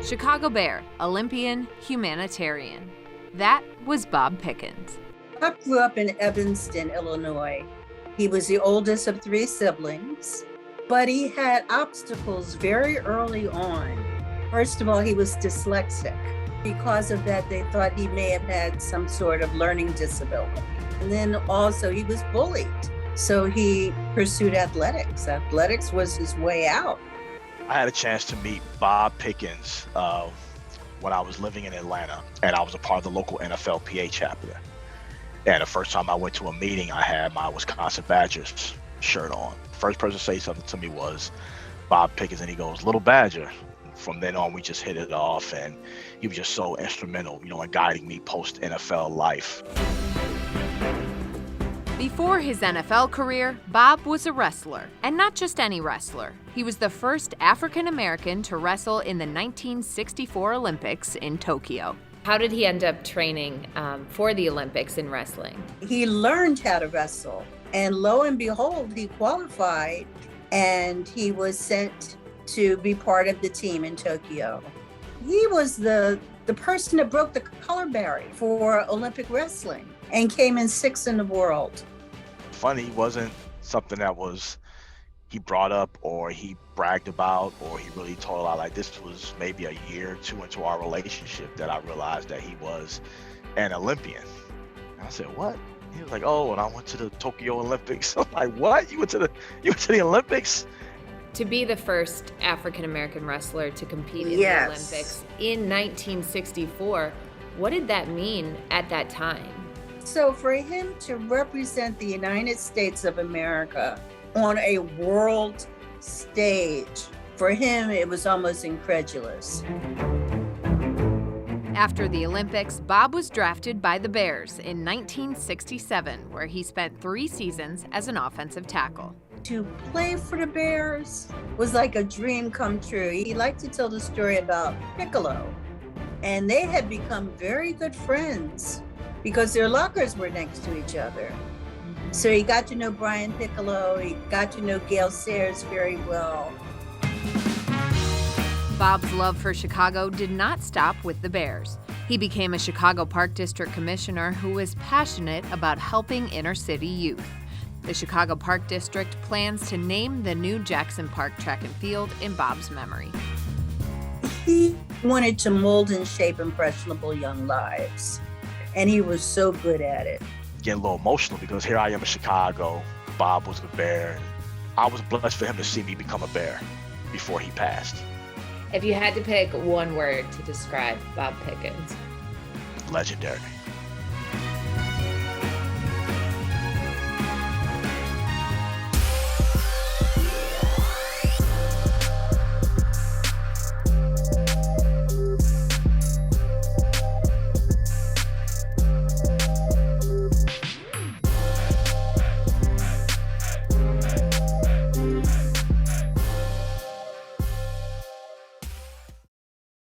Chicago Bear, Olympian, humanitarian. That was Bob Pickens. Bob grew up in Evanston, Illinois. He was the oldest of three siblings, but he had obstacles very early on. First of all, he was dyslexic. Because of that, they thought he may have had some sort of learning disability. And then also he was bullied. So he pursued athletics. Athletics was his way out. I had a chance to meet Bob Pickens when I was living in Atlanta, and I was a part of the local NFLPA chapter. And the first time I went to a meeting, I had my Wisconsin Badgers shirt on. First person to say something to me was Bob Pickens, and he goes, "Little Badger." From then on, we just hit it off, and he was just so instrumental, in guiding me post NFL life. Before his NFL career, Bob was a wrestler, and not just any wrestler. He was the first African American to wrestle in the 1964 Olympics in Tokyo. How did he end up training for the Olympics in wrestling? He learned how to wrestle, and lo and behold, he qualified, and he was sent to be part of the team in Tokyo. He was the person that broke the color barrier for Olympic wrestling and came in sixth in the world. Funny wasn't something that he brought up or he bragged about or he really told a lot. Like, this was maybe a year or two into our relationship that I realized that he was an Olympian. And I said, "What?" He was like, "Oh, and I went to the Tokyo Olympics." I'm like, "What? You went to the Olympics?" To be the first African-American wrestler to compete in the Olympics in 1964, what did that mean at that time? So for him to represent the United States of America on a world stage, for him, it was almost incredulous. After the Olympics, Bob was drafted by the Bears in 1967, where he spent 3 seasons as an offensive tackle. To play for the Bears was like a dream come true. He liked to tell the story about Piccolo, and they had become very good friends because their lockers were next to each other. So he got to know Brian Piccolo, he got to know Gail Sayers very well. Bob's love for Chicago did not stop with the Bears. He became a Chicago Park District Commissioner who was passionate about helping inner city youth. The Chicago Park District plans to name the new Jackson Park track and field in Bob's memory. He wanted to mold and shape impressionable young lives, and he was so good at it. Getting a little emotional because here I am in Chicago. Bob was a Bear. I was blessed for him to see me become a Bear before he passed. If you had to pick one word to describe Bob Pickens. Legendary.